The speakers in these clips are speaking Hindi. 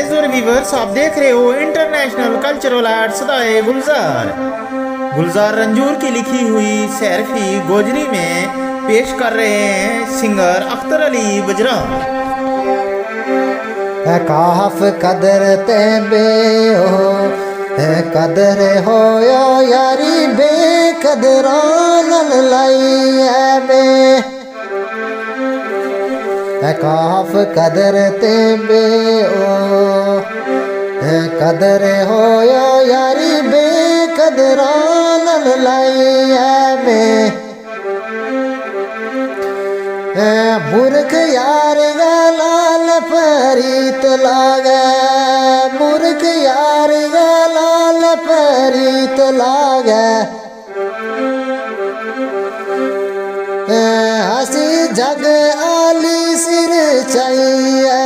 गाइस और व्यूअर्स, आप देख रहे हो इंटरनेशनल कल्चरल आर्ट सदाए गुलजार। गुलजार रंजूर की लिखी हुई सैरफी गोजरी में पेश कर रहे हैं सिंगर अख्तर अली बजरंग। काफ कदर ते बे हो कदर हो यारी बेकदरान लाई है बे काफ कदर ते बे ओ कदर हो यारी बेकदरान लाई है बे मूर्ख यार लाल फरीत लागे मूर्ख यार लाल फरीत लागे हसी जग आली सिर चाहिए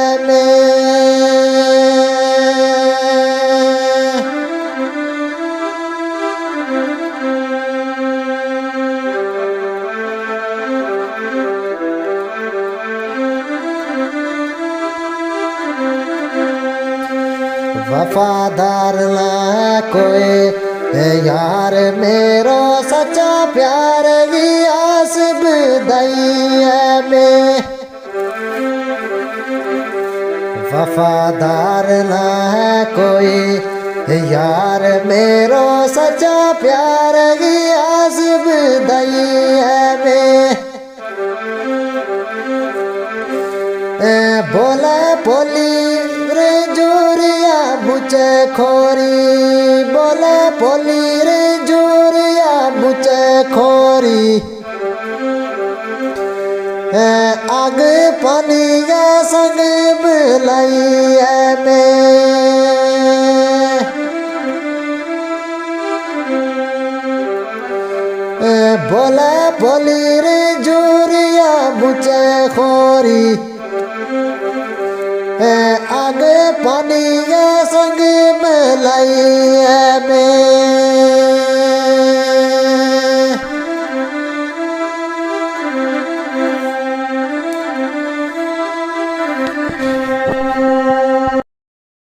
वफादार ना कोई यार मेरो सच्चा प्यार की आस बधाई है में वफादार ना कोई यार मेरो सच्चा प्यार की आस बधाई है में बोले बोली रे जोरिया बुचे खोरी बोले बोली रे जोरिया बुचे खोरी आग पानी का संग बुलाई है बोले बोली रे जोरिया बुचे खोरी आगे पानी के संग में लाई है